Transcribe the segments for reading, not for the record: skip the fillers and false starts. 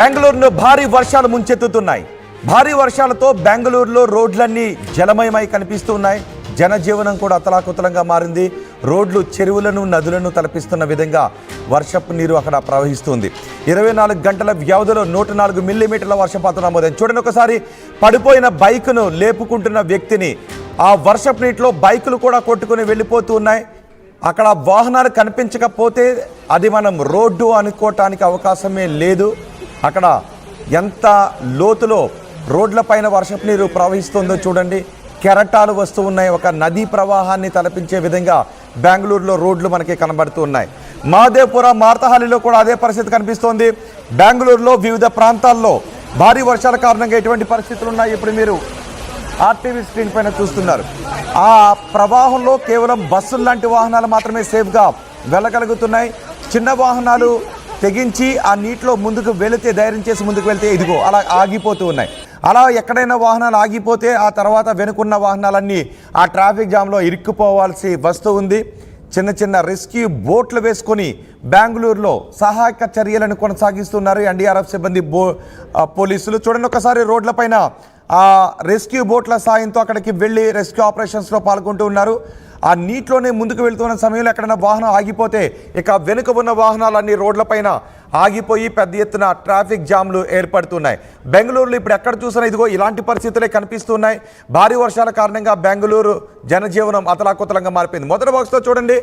బెంగళూరులో భారీ వర్షాలు ముంచెత్తుతున్నాయి. భారీ వర్షాలతో బెంగళూరులో రోడ్లన్నీ జలమయమై కనిపిస్తున్నాయి. జనజీవనం కూడా అతలాకుతలంగా మారింది. రోడ్లు చెరువులను నదులను తలపిస్తున్న విధంగా వర్షపు నీరు అక్కడ ప్రవహిస్తుంది. 24 గంటల వ్యవధిలో 104 మిల్లీమీటర్ల వర్షపాతం నమోదైంది. చూడండి ఒకసారి, పడిపోయిన బైకును లేపుకుంటున్న వ్యక్తిని ఆ వర్షపు నీటిలో బైకులు కూడా కొట్టుకుని వెళ్ళిపోతూ ఉన్నాయి. అక్కడ వాహనాలు కనిపించకపోతే అది మనం రోడ్డు అనుకోవటానికి అవకాశమే లేదు. అక్కడ ఎంత లోతులో రోడ్లపైన వర్షపు నీరు ప్రవహిస్తుందో చూడండి. కెరటాలు వస్తూ ఉన్నాయి. ఒక నదీ ప్రవాహాన్ని తలపించే విధంగా బెంగళూరులో రోడ్లు మనకి కనబడుతూ ఉన్నాయి. మహదేవ్పుర, మార్తహల్లిలో కూడా అదే పరిస్థితి కనిపిస్తోంది. బెంగళూరులో వివిధ ప్రాంతాల్లో భారీ వర్షాల కారణంగా ఎటువంటి పరిస్థితులు ఉన్నాయి ఇప్పుడు మీరు ఆర్టీవీ స్క్రీన్ పైన చూస్తున్నారు. ఆ ప్రవాహంలో కేవలం బస్సులు లాంటి వాహనాలు మాత్రమే సేఫ్గా వెళ్ళగలుగుతున్నాయి. చిన్న వాహనాలు తెగించి ఆ నీటిలో ముందుకు వెళితే, ధైర్యం చేసి ముందుకు వెళ్తే ఇదిగో అలా ఆగిపోతూ ఉన్నాయి. అలా ఎక్కడైనా వాహనాలు ఆగిపోతే ఆ తర్వాత వెనుకున్న వాహనాలన్నీ ఆ ట్రాఫిక్ జామ్లో ఇరుక్కుపోవాల్సి వస్తూ ఉంది. చిన్న చిన్న రెస్క్యూ బోట్లు వేసుకొని బెంగళూరులో సహాయక చర్యలను కొనసాగిస్తున్నారు ఎన్డీఆర్ఎఫ్ సిబ్బంది, పోలీసులు. చూడండి ఒకసారి, రోడ్లపైన ఆ రెస్క్యూ బోట్ల సాయంతో అక్కడికి వెళ్ళి రెస్క్యూ ఆపరేషన్స్లో పాల్గొంటూ ఉన్నారు. ఆ నీటిలోనే ముందుకు వెళ్తున్న సమయంలో ఎక్కడైనా వాహనం ఆగిపోతే ఇక వెనుక ఉన్న వాహనాలన్నీ రోడ్లపైన ఆగిపోయి పెద్ద ఎత్తున ట్రాఫిక్ జామ్లు ఏర్పడుతున్నాయి. బెంగళూరులో ఇప్పుడు ఎక్కడ చూసినా ఇదిగో ఇలాంటి పరిస్థితులే కనిపిస్తున్నాయి. భారీ వర్షాల కారణంగా బెంగళూరు జనజీవనం అతలాకుతలంగా మారిపోయింది. మొదటి బాక్స్లో చూడండి,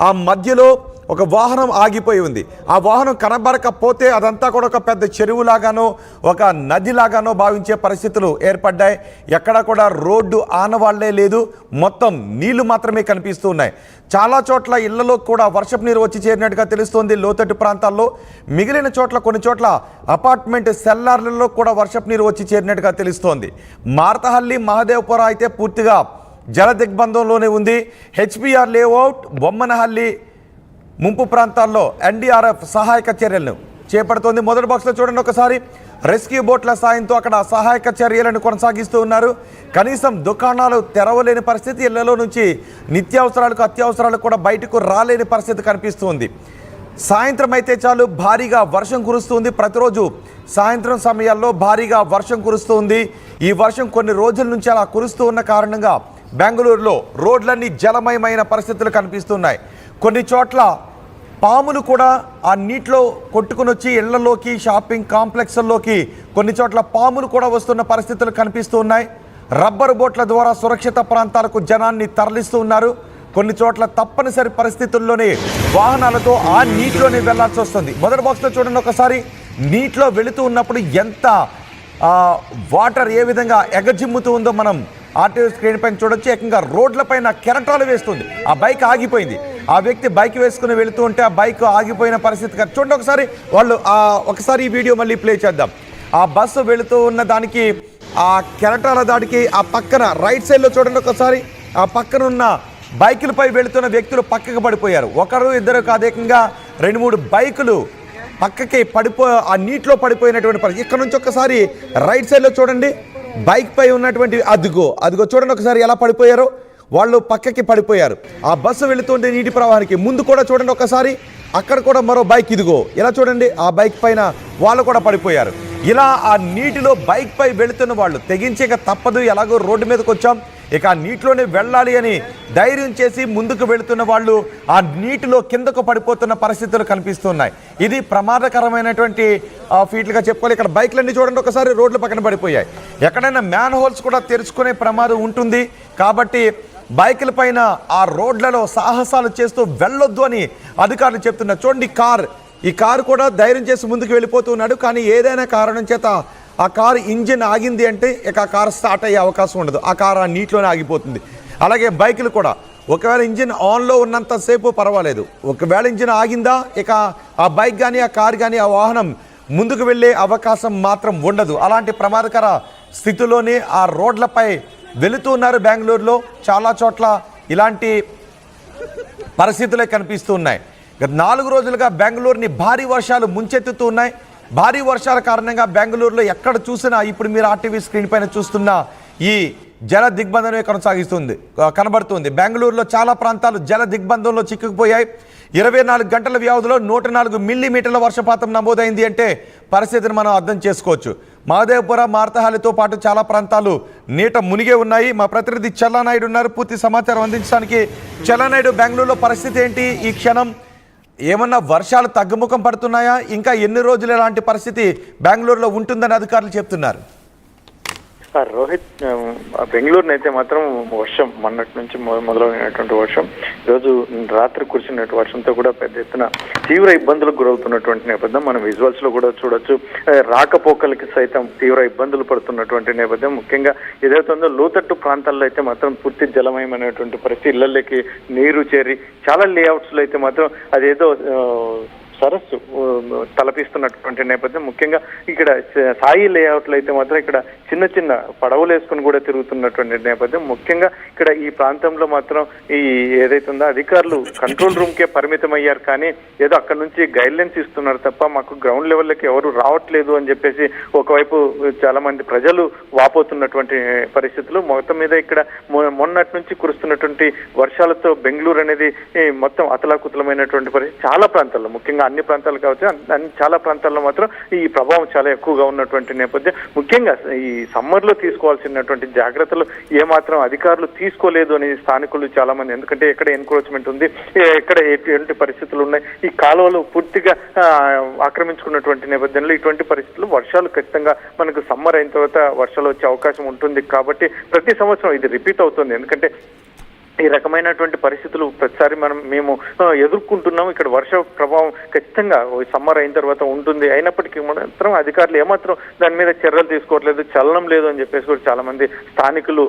ఆ మధ్యలో ఒక వాహనం ఆగిపోయి ఉంది. ఆ వాహనం కనబడకపోతే అదంతా కూడా ఒక పెద్ద చెరువులాగానో ఒక నదిలాగానో భావించే పరిస్థితులు ఏర్పడ్డాయి. ఎక్కడ కూడా రోడ్డు ఆనవాళ్లే లేదు, మొత్తం నీళ్లు మాత్రమే కనిపిస్తూ ఉన్నాయి. చాలా చోట్ల ఇళ్లలో కూడా వర్షపు నీరు వచ్చి చేరినట్టుగా తెలుస్తోంది. లోతట్టు ప్రాంతాల్లో, మిగిలిన చోట్ల కొన్ని చోట్ల అపార్ట్మెంట్ సెల్లార్లలో కూడా వర్షపు నీరు వచ్చి చేరినట్టుగా తెలుస్తోంది. మార్తహల్లి, మహదేవ్పుర అయితే పూర్తిగా జల దిగ్బంధంలోనే ఉంది. హెచ్బిఆర్ లేఅవుట్, బొమ్మనహల్లి ముంపు ప్రాంతాల్లో ఎన్డీఆర్ఎఫ్ సహాయక చర్యలను చేపడుతోంది. మొదటి బాక్స్లో చూడండి ఒకసారి, రెస్క్యూ బోట్ల సాయంతో అక్కడ సహాయక చర్యలను కొనసాగిస్తూ ఉన్నారు. కనీసం దుకాణాలు తెరవలేని పరిస్థితి, ఇళ్లలో నుంచి నిత్యావసరాలకు అత్యవసరాలకు కూడా బయటకు రాలేని పరిస్థితి కనిపిస్తుంది. సాయంత్రం అయితే చాలు భారీగా వర్షం కురుస్తుంది. ప్రతిరోజు సాయంత్రం సమయాల్లో భారీగా వర్షం కురుస్తుంది. ఈ వర్షం కొన్ని రోజుల నుంచి అలా కురుస్తూ ఉన్న కారణంగా బెంగళూరులో రోడ్లన్నీ జలమయమైన పరిస్థితులు కనిపిస్తున్నాయి. కొన్ని చోట్ల పాములు కూడా ఆ నీటిలో కొట్టుకుని వచ్చి ఇళ్లలోకి, షాపింగ్ కాంప్లెక్స్ల్లోకి కొన్ని చోట్ల పాములు కూడా వస్తున్న పరిస్థితులు కనిపిస్తూ ఉన్నాయి. రబ్బరు బోట్ల ద్వారా సురక్షిత ప్రాంతాలకు జనాన్ని తరలిస్తూ ఉన్నారు. కొన్ని చోట్ల తప్పనిసరి పరిస్థితుల్లోనే వాహనాలతో ఆ నీటిలోనే వెళ్లాల్సి వస్తుంది. మొదటి బాక్స్లో చూడండి ఒకసారి, నీటిలో వెళుతూ ఉన్నప్పుడు ఎంత వాటర్ ఏ విధంగా ఎగజిమ్ముతూ ఉందో మనం ఆర్టీవీ స్క్రీన్ పైన చూడొచ్చు. ఏకంగా రోడ్లపైన కెరటాలు వేస్తుంది. ఆ బైక్ ఆగిపోయింది. ఆ వ్యక్తి బైక్ వేసుకుని వెళుతూ ఉంటే ఆ బైక్ ఆగిపోయిన పరిస్థితి చూడండి ఒకసారి. వాళ్ళు ఒకసారి ఈ వీడియో మళ్ళీ ప్లే చేద్దాం. ఆ బస్సు వెళుతూ ఉన్న దానికి ఆ కెరటాల దాడికి ఆ పక్కన రైట్ సైడ్లో చూడండి ఒకసారి, ఆ పక్కన ఉన్న బైకులపై వెళుతున్న వ్యక్తులు పక్కకు పడిపోయారు. ఒకరు ఇద్దరు కాదు, ఏకంగా 2-3 బైకులు పక్కకి ఆ నీటిలో పడిపోయినటువంటి పరిస్థితి. ఇక్కడ నుంచి ఒకసారి రైట్ సైడ్లో చూడండి, బైక్ పై ఉన్నటువంటి అదిగో చూడండి ఒకసారి ఎలా పడిపోయారో. వాళ్ళు పక్కకి పడిపోయారు. ఆ బస్సు వెళుతుంటే నీటి ప్రవాహానికి ముందు కూడా చూడండి ఒకసారి, అక్కడ కూడా మరో బైక్ ఇదిగో ఇలా చూడండి, ఆ బైక్ పైన వాళ్ళు కూడా పడిపోయారు. ఇలా ఆ నీటిలో బైక్ పై వెళుతున్న వాళ్ళు తెగించేక తప్పదు, ఎలాగో రోడ్డు మీదకి వచ్చాం, ఇక ఆ నీటిలోనే వెళ్ళాలి అని ధైర్యం చేసి ముందుకు వెళుతున్న వాళ్ళు ఆ నీటిలో కిందకు పడిపోతున్న పరిస్థితులు కనిపిస్తున్నాయి. ఇది ప్రమాదకరమైనటువంటి ఫీట్లుగా చెప్పుకోవాలి. ఇక్కడ బైక్లన్నీ చూడండి ఒకసారి, రోడ్ల పక్కన పడిపోయాయి. ఎక్కడైనా మ్యాన్ హోల్స్ కూడా తెరుచుకునే ప్రమాదం ఉంటుంది. కాబట్టి బైకుల పైన ఆ రోడ్లలో సాహసాలు చేస్తూ వెళ్ళొద్దు అని అధికారులు చెప్తున్నారు. చూడండి, ఈ కారు కూడా ధైర్యం చేసి ముందుకు వెళ్ళిపోతూ ఉన్నాడు. కానీ ఏదైనా కారణం చేత ఆ కారు ఇంజిన్ ఆగింది అంటే ఇక ఆ కారు స్టార్ట్ అయ్యే అవకాశం ఉండదు. ఆ కారు ఆ నీటిలోనే ఆగిపోతుంది. అలాగే బైకులు కూడా ఒకవేళ ఇంజిన్ ఆన్లో ఉన్నంతసేపు పర్వాలేదు, ఒకవేళ ఇంజిన్ ఆగిందా ఇక ఆ బైక్ కానీ ఆ కారు కానీ ఆ వాహనం ముందుకు వెళ్ళే అవకాశం మాత్రం ఉండదు. అలాంటి ప్రమాదకర స్థితిలోనే ఆ రోడ్లపై వెళుతూ ఉన్నారు. బెంగళూరులో చాలా చోట్ల ఇలాంటి పరిస్థితులే కనిపిస్తూ ఉన్నాయి. గత 4 రోజులుగా బెంగళూరుని భారీ వర్షాలు ముంచెత్తుతూ ఉన్నాయి. భారీ వర్షాల కారణంగా బెంగళూరులో ఎక్కడ చూసినా ఇప్పుడు మీరు ఆర్టీవీ స్క్రీన్ పైన చూస్తున్న ఈ జల దిగ్బంధనమే కనబడుతుంది. బెంగళూరులో చాలా ప్రాంతాలు జల దిగ్బంధంలో చిక్కుకుపోయాయి. 24 గంటల వ్యవధిలో 104 మిల్లీమీటర్ల వర్షపాతం నమోదైంది అంటే పరిస్థితిని మనం అర్థం చేసుకోవచ్చు. మహదేవ్పుర, మార్తహాలితో పాటు చాలా ప్రాంతాలు నీట మునిగే ఉన్నాయి. మా ప్రతినిధి చల్లానాయుడు ఉన్నారు పూర్తి సమాచారం అందించడానికి. చల్లానాయుడు, బెంగళూరులో పరిస్థితి ఏంటి ఈ క్షణం? ఏమన్నా వర్షాలు తగ్గుముఖం పడుతున్నాయా? ఇంకా ఎన్ని రోజులు ఇలాంటి పరిస్థితి బెంగళూరులో ఉంటుందని అధికారులు చెప్తున్నారు? రోహిత్, బెంగళూరుని అయితే మాత్రం వర్షం మొన్నటి నుంచి మొదలైనటువంటి వర్షం ఈరోజు రాత్రి కురిసినటువంటి వర్షంతో కూడా పెద్ద ఎత్తున తీవ్ర ఇబ్బందులకు గురవుతున్నటువంటి నేపథ్యం మనం విజువల్స్ లో కూడా చూడొచ్చు. రాకపోకలకి సైతం తీవ్ర ఇబ్బందులు పడుతున్నటువంటి నేపథ్యం. ముఖ్యంగా ఏదైతే ఉందో లోతట్టు ప్రాంతాల్లో అయితే మాత్రం పూర్తి జలమయమైనటువంటి పరిస్థితి, ఇళ్లలోకి నీరు చేరి చాలా లేఅవుట్స్ లో అయితే మాత్రం అదేదో సరస్సు తలపిస్తున్నటువంటి నేపథ్యం. ముఖ్యంగా ఇక్కడ సాయి లేఅవుట్లు అయితే మాత్రం ఇక్కడ చిన్న చిన్న పడవలు వేసుకుని కూడా తిరుగుతున్నటువంటి నేపథ్యం. ముఖ్యంగా ఇక్కడ ఈ ప్రాంతంలో మాత్రం ఈ ఏదైతే ఉందో అధికారులు కంట్రోల్ రూమ్ కే పరిమితం అయ్యారు, కానీ ఏదో అక్కడ నుంచి గైడ్లైన్స్ ఇస్తున్నారు తప్ప మాకు గ్రౌండ్ లెవెల్కి ఎవరు రావట్లేదు అని చెప్పేసి ఒకవైపు చాలా మంది ప్రజలు వాపోతున్నటువంటి పరిస్థితులు. మొత్తం మీద ఇక్కడ మొన్నటి నుంచి కురుస్తున్నటువంటి వర్షాలతో బెంగళూరు అనేది మొత్తం అతలాకుతలమైనటువంటి పరిస్థితి. చాలా ప్రాంతాల్లో, ముఖ్యంగా అన్ని ప్రాంతాలు కావచ్చు, చాలా ప్రాంతాల్లో మాత్రం ఈ ప్రభావం చాలా ఎక్కువగా ఉన్నటువంటి నేపథ్యం. ముఖ్యంగా ఈ సమ్మర్ లో తీసుకోవాల్సినటువంటి జాగ్రత్తలు ఏమాత్రం అధికారులు తీసుకోలేదు అని స్థానికులు చాలా మంది, ఎందుకంటే ఎక్కడ ఎన్క్రోచ్మెంట్ ఉంది, ఎక్కడ ఎటువంటి పరిస్థితులు ఉన్నాయి, ఈ కాలువలు పూర్తిగా ఆక్రమించుకున్నటువంటి నేపథ్యంలో ఇటువంటి పరిస్థితులు వర్షాలు ఖచ్చితంగా మనకు సమ్మర్ అయిన తర్వాత వర్షాలు వచ్చే అవకాశం ఉంటుంది. కాబట్టి ప్రతి సంవత్సరం ఇది రిపీట్ అవుతుంది. ఎందుకంటే ఈ రకమైనటువంటి పరిస్థితులు ప్రతిసారి మేము ఎదుర్కొంటున్నాం. ఇక్కడ వర్ష ప్రభావం ఖచ్చితంగా సమ్మర్ అయిన తర్వాత ఉంటుంది. అయినప్పటికీ మాత్రం అధికారులు ఏమాత్రం దాని మీద చర్యలు తీసుకోవట్లేదు, చలనం లేదు అని చెప్పేసి కూడా చాలా మంది స్థానికులు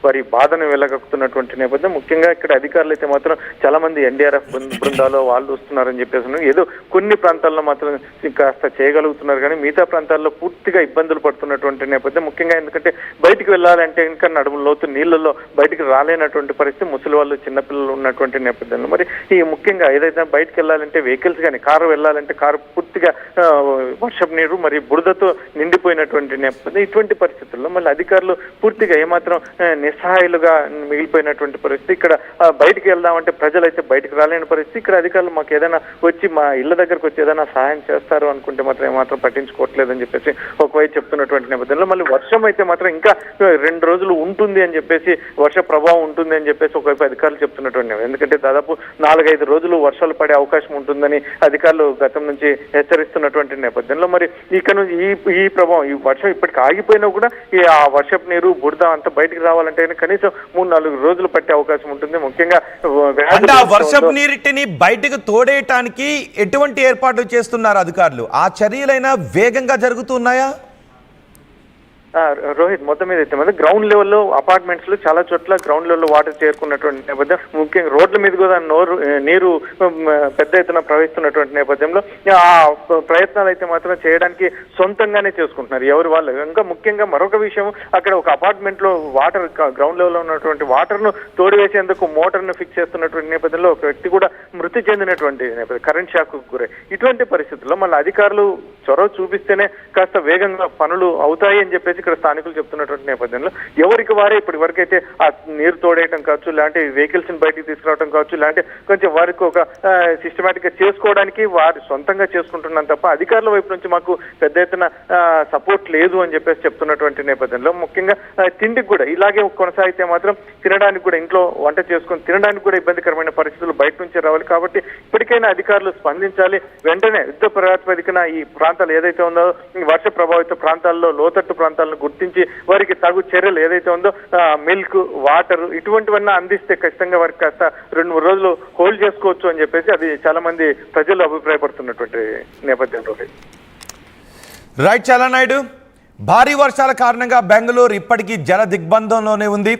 వారి బాధను వెళ్ళగక్కుతున్నటువంటి నేపథ్యం. ముఖ్యంగా ఇక్కడ అధికారులు అయితే మాత్రం చాలా మంది ఎన్డీఆర్ఎఫ్ బృందాలు వాళ్ళు వస్తున్నారని చెప్పేసి ఏదో కొన్ని ప్రాంతాల్లో మాత్రం కాస్త చేయగలుగుతున్నారు, కానీ మిగతా ప్రాంతాల్లో పూర్తిగా ఇబ్బందులు పడుతున్నటువంటి నేపథ్యం. ముఖ్యంగా ఎందుకంటే బయటికి వెళ్ళాలంటే ఇంకా నడుము లోతు నీళ్లలో బయటికి రాలేనటువంటి పరిస్థితి, ముసలి వాళ్ళు, చిన్నపిల్లలు ఉన్నటువంటి నేపథ్యంలో మరి ఈ ముఖ్యంగా ఏదైతే బయటకు వెళ్ళాలంటే వెహికల్స్ కానీ కారు వెళ్ళాలంటే కారు పూర్తిగా వర్షపు నీరు మరి బురదతో నిండిపోయినటువంటి నేపథ్యం. ఇటువంటి పరిస్థితుల్లో మళ్ళీ అధికారులు పూర్తిగా ఏమాత్రం నిస్సహాయులుగా మిగిలిపోయినటువంటి పరిస్థితి. ఇక్కడ బయటికి వెళ్దామంటే ప్రజలైతే బయటకు రాలేని పరిస్థితి. ఇక్కడ అధికారులు మాకు ఏదైనా వచ్చి మా ఇళ్ల దగ్గరకు వచ్చి ఏదైనా సహాయం చేస్తారు అనుకుంటే మాత్రం ఏమాత్రం పట్టించుకోవట్లేదని చెప్పేసి ఒకవైపు చెప్తున్నటువంటి నేపథ్యంలో మళ్ళీ వర్షం అయితే మాత్రం ఇంకా 2 రోజులు ఉంటుంది అని చెప్పేసి, వర్ష ప్రభావం ఉంటుంది అని చెప్పేసి ఒకవైపు అధికారులు చెప్తున్నటువంటి, ఎందుకంటే దాదాపు 4-5 రోజులు వర్షాలు పడే అవకాశం ఉంటుందని అధికారులు గతం నుంచి హెచ్చరిస్తున్నటువంటి నేపథ్యంలో మరి ఇక నుంచి ఈ ప్రభావం, ఈ వర్షం ఇప్పటికి ఆగిపోయినా కూడా ఆ వర్షపు నీరు బురద అంతా బయటికి రావాలంటే కనీసం 3-4 రోజులు పట్టే అవకాశం ఉంటుంది. ముఖ్యంగా వర్షపు నీటిని బయటకు తోడేయటానికి ఎటువంటి ఏర్పాట్లు చేస్తున్నారు అధికారులు? ఆ చర్యలైనా వేగంగా జరుగుతున్నాయా? రోహిత్, మొత్తం మీద అయితే గ్రౌండ్ లెవెల్లో అపార్ట్మెంట్స్ లో చాలా చోట్ల గ్రౌండ్ లెవెల్లో వాటర్ చేరుకున్నటువంటి నేపథ్యం. ముఖ్యంగా రోడ్ల మీద కూడా నీరు పెద్ద ఎత్తున ప్రవహిస్తున్నటువంటి నేపథ్యంలో ఆ ప్రయత్నాలు అయితే మాత్రం చేయడానికి సొంతంగానే చేసుకుంటున్నారు ఎవరు వాళ్ళు. ఇంకా ముఖ్యంగా మరొక విషయం, అక్కడ ఒక అపార్ట్మెంట్ లో వాటర్ గ్రౌండ్ లెవెల్లో ఉన్నటువంటి వాటర్ ను తోడివేసేందుకు మోటార్ ను ఫిక్స్ చేస్తున్నటువంటి నేపథ్యంలో ఒక వ్యక్తి కూడా మృతి చెందినటువంటి నేపథ్యం, కరెంట్ షాక్ కు గురై. ఇటువంటి పరిస్థితుల్లో మళ్ళీ అధికారులు చొరవ చూపిస్తేనే కాస్త వేగంగా పనులు అవుతాయి అని చెప్పేసి ఇక్కడ స్థానికులు చెప్తున్నటువంటి నేపథ్యంలో ఎవరికి వారే ఇప్పటి వరకు అయితే ఆ నీరు తోడేయటం కావచ్చు, ఇలాంటి వెహికల్స్ ని బయటికి తీసుకురావడం కావచ్చు, ఇలాంటి కొంచెం వారికి ఒక సిస్టమేటిక్ గా చేసుకోవడానికి వారు సొంతంగా చేసుకుంటున్నాం తప్ప అధికారుల వైపు నుంచి మాకు పెద్ద ఎత్తున సపోర్ట్ లేదు అని చెప్పేసి చెప్తున్నటువంటి నేపథ్యంలో ముఖ్యంగా తిండికి కూడా ఇలాగే కొనసాగితే మాత్రం తినడానికి కూడా, ఇంట్లో వంట చేసుకుని తినడానికి కూడా ఇబ్బందికరమైన పరిస్థితులు బయట నుంచి రావాలి. కాబట్టి ఇప్పటికైనా అధికారులు స్పందించాలి. వెంటనే యుద్ధ ప్రాతిపదికన ఈ ప్రాంతాలు ఏదైతే ఉందో వర్ష ప్రభావిత ప్రాంతాల్లో లోతట్టు ప్రాంతాలను గుర్తించి వారికి తగు చర్యలు ఏదైతే ఉందో మిల్క్, వాటర్ ఇటువంటివన్నీ అందిస్తే ఖచ్చితంగా వారికి కాస్త 2-3 రోజులు హోల్డ్ చేసుకోవచ్చు అని చెప్పేసి అది చాలా మంది ప్రజలు అభిప్రాయపడుతున్నటువంటి నేపథ్యంలో. రైట్ చలనాయుడు, భారీ వర్షాల కారణంగా బెంగళూరు ఇప్పటికీ జల దిగ్బంధంలోనే ఉంది.